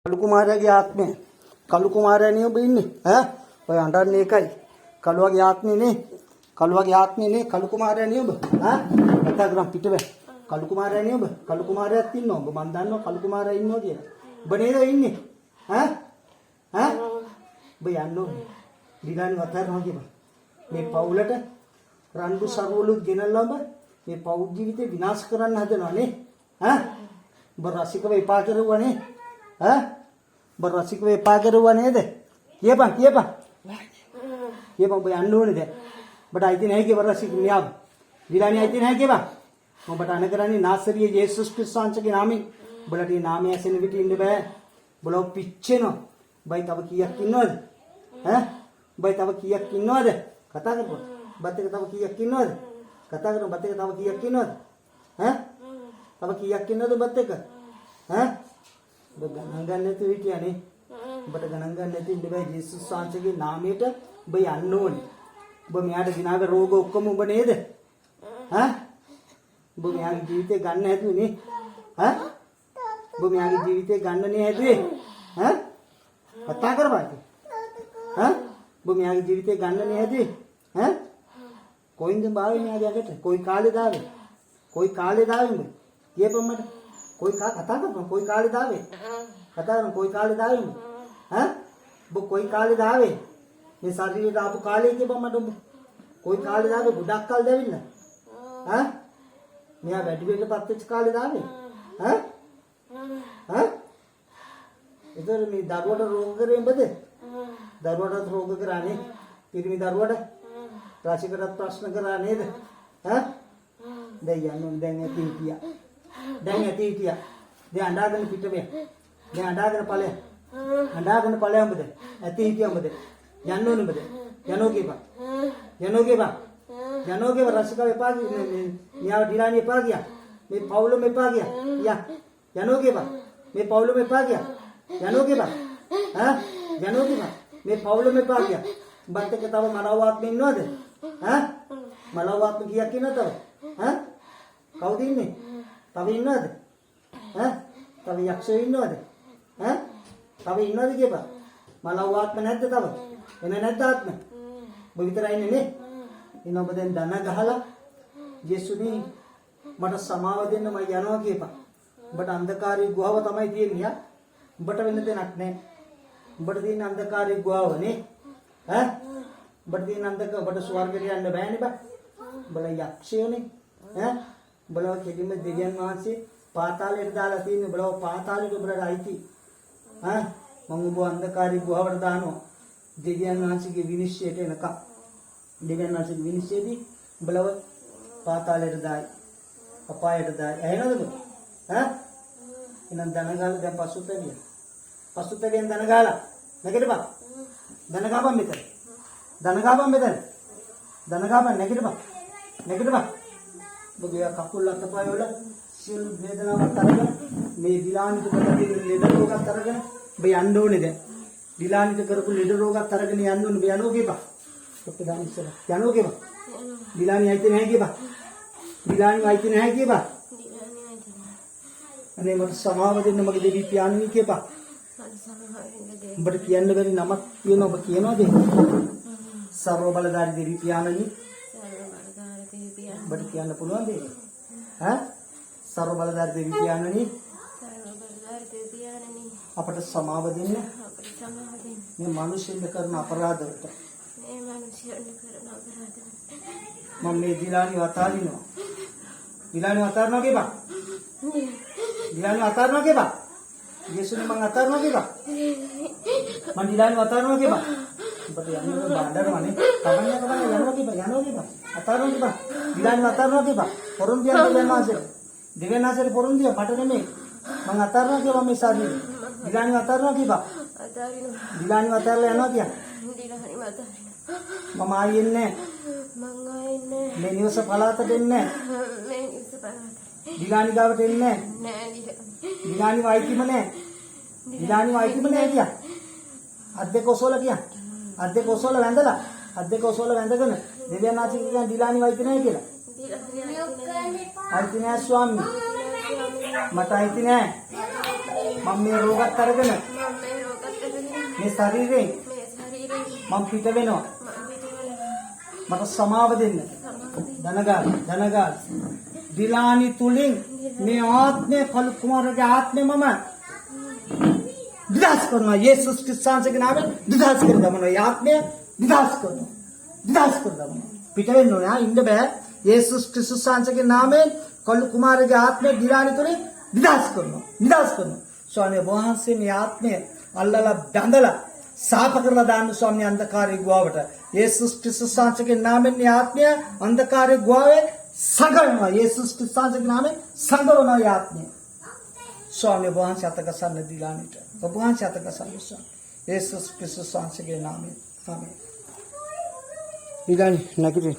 කලු කුමාරයාගේ ආත්මය කලු කුමාරයානේ ඔබ ඉන්නේ ඈ ඔය අඬන්නේ එකයි කලුවගේ ආත්මේ නේ කලුවගේ ආත්මේ නේ කලු කුමාරයානේ ඔබ ඈ කතා කරන් පිටවේ කලු කුමාරයානේ ඔබ කලු කුමාරයාත් ඉන්නවා ඔබ මන් දන්නවා කලු කුමාරයා ඉන්නවා කියලා ඔබ නේද ඉන්නේ ඈ ඈ ඔබ යන්නෝ දිගානි වතරනවා කියපන් මේ පවුලට රණ්ඩු සරුවලු ගෙනල්ලා ඔබ මේ පවුල් ජීවිතේ විනාශ කරන්න හදනවා නේ ඈ ඔබ රසිකව එපා කරුවා නේ हाँ बरसिक वे पा कर हुआ नहीं दे ये भाई अन्नू नहीं दे बट आई थिंक है कि बरसिक नियाब दिलानी आई थिंक है कि बा वो बताने करानी नासरी यीशु क्रिस्तान के नाम ही बोला ये नाम ऐसे नहीं बिटी इंदे बे बोला पिच्चे नो भाई तब किया किन्नो दे हैं भाई तब किया किन्नो दे कथा कर बत्ते तब किया किन्नो दे कथा कर बत्ते तब किया किन्नो दे हैं तब किया किन्नो दे बत्ते कर हैं गणन නැති විටියනේ ඔබට ගණන් ගන්න නැති ඉන්න බෑ ජේසුස් වහන්සේගේ නාමයට ඔබ යන්න ඕනේ ඔබ මෙයාට දිනාවේ රෝග ඔක්කොම ඔබ නේද ඈ ඔබ මෙයාගේ ජීවිතේ ගන්න හැදුවේ නේ ඈ ඔබ මෙයාගේ ජීවිතේ ගන්න නේ හැදුවේ ඈ කතා කරපන් ඈ ඔබ මෙයාගේ ජීවිතේ ගන්න නේ හැදුවේ ඈ කොයින්ද බාවේ මෙයාගේ අකට කොයි කාලේ දාවේ කොයි කාලේ දාවේ උඹ කියපන් මට कोई का कथा कर कोई काले दावे कथा कर कोई काले दावे हैं वो कोई काले दावे ये शादी आप काले के बम्मा तुम कोई काले दावे बुढ़ा काल देवी ना हैं मैं बैठ बैठ पत्ते काले दावे हैं हैं इधर मैं दरवाजा रोक कर बदे दरवाजा रोक कर आने फिर मैं दरवाजा राशि कर प्रश्न कर आने दे हैं दैया नो देंगे तीतिया දැන් ඇති හිටියා දැන් අඬාගෙන පිටවේ දැන් අඬාගෙන ඵලය උඹද ඇති හිටියා උඹද යන්න ඕනේ උඹද යනෝ ගේපා රසිකව එපා නියාව දිලානි එපා ගියා මේ පවුලම එපා ගියා යනෝ ගේපා මේ පවුලම එපා ගියා යනෝ ගේපා මේ පවුලම එපා ගියා උඹත් එක්ක තව මලව ආත්මෙ ඉන්නවද මලව ආත්මෙ ගියා කියන තව කවුද ඉන්නේ तब इन्नद हैं तब यक्षो इन्नद हैं तब इन्नद के बा मला आत्म නැද්ද තව එන නැද්ද ආත්ම ඔබ විතරයි ඉන්නේ නේ ඉන්න ඔබ දැන් දන ගහලා යේසුනි මට සමාව දෙන්න මම යනවා කියපන් ඔබට අන්ධකාරී ගුහාව තමයි තියෙන්නේ ඔබට වෙන දෙයක් නැහැ ඔබට තියෙන අන්ධකාරී ගුහාව නේ ඈ ඔබට තියෙන අන්ධකාර ඔබට ස්වර්ගයට යන්න බෑනේ බා ඔබලා යක්ෂයෝනේ ඈ බලව කෙලින්ම දෙවියන් වහන්සේ පාතාලයට දාලා තියෙන බලව පාතාලයට ඔබට අයිති ඈ මම ඔබ අන්ධකාරී ගුහාවට දානවා දෙවියන් වහන්සේගේ විනිශ්චයට එනකම් දෙවියන් වහන්සේගේ විනිශ්චයේදී බලව පාතාලයට දායි අපායට දායි ඇහෙනවද ඈ එහෙනම් දනගාලා දැන් පසුතැවියෙන් දනගාලා නැගිටපන් දනගාපන් මෙතන නැගිටපන් बगिया कपुल लतपाय वला सिल वेदना तरगन मे दिलानी तो करके लेड रोग तरगन बे अंडोने दे दिलानी तो करको लेड रोग तरगन अंडोने बे अनोगे बा तो दानी से अनोगे बा दिलानी आइते नहीं के बा दिलानी आइते नहीं के बा अने मत समाव देන්න මගේ දෙවි පියාණනි කියපා ඔබට කියන්න බැරි නමක් කියනවා ඔබ කියනවාද සර්ව බලධාරී දෙවි පියාණනි बट क्या न पुलवा दे हैं सर्व बलदार देवी पियाननी අපට සමාව දෙන්න මේ මිනිස්සුන් කරන අපරාධ වලට මම මේ දිලානි වතාරිනවා කියපන් යේසුනේ මං අතාරිනවා කියපන් මං දිලානි වතාරිනවා කියපන් ඔබට යන්න බණ්ඩරවනේ කවන්න යනවා කියපන් අතාරිනවා කියපන් දිලානි අතාරිනවා කියපන් පොරොන්දියන් දෙවියන්වහන්සේ පොරොන්දිය මට නෙමෙයි මං අතාරිනවා කියපන් මේ සාදී දිලානි අතාරිනවා කියපන් දිලානි අතාරලා යනවා කියන් මම ආයෙන්නේ මේ නිවස පළාතට එන්නේ දිලානි ගාවට එන්නේ දිලානි වයිකිම නෑ කියන් අද්දේ කොසෝල වැඳලා වැඳගෙන දෙවියන්වහන්සේ කියන දිලානි වයිති නෑ කියලා අයිති නෑ ස්වාමී මට අයිති නෑ මම මේ රෝගත් අරගෙන මේ ශරීරයෙන් මම පිට වෙනවා. මට සමාව දෙන්න. ධනගාල දිලානි තුලින් මේ ආත්මය කලු කුමාරගේ ආත්මය මම විනාශ කරනවා. යේසුස් ක්‍රිස්තුස්ගේ නාමයෙන් විනාශ කර දමනවා. ආත්මය විනාශ කරනවා. පිට වෙන්න ඕනේ. ඉන්න බෑ. යේසුස් ක්‍රිස්තුස්ගේ නාමයෙන් කලු කුමාරගේ ආත්මය දිලානි තුලින් විනාශ කරනවා. ස්වාමී වහන්සේ මේ ආත්මය අල්ලලා බැඳලා සාප කරලා දාන්න ස්වාමී අන්ධකාරයේ ගුවාවට. යේසුස් ක්‍රිස්තුස්ගේ නාමයෙන් මේ ආත්මය අන්ධකාරයේ ගුවාවේ සංගරනවා. යේසුස් ක්‍රිස්තුස්ගේ නාමයෙන් සංගරනවා ආත්මය. ස්වාමී වහන්සේ අතකසන්න දිලානිට. ඔබ වහන්සේ අතකසන්න ස්වාමී. යේසුස් ක්‍රිස්තුස්ගේ නාමයෙන්. ආමේන්. දිලානි නැගිටින්න.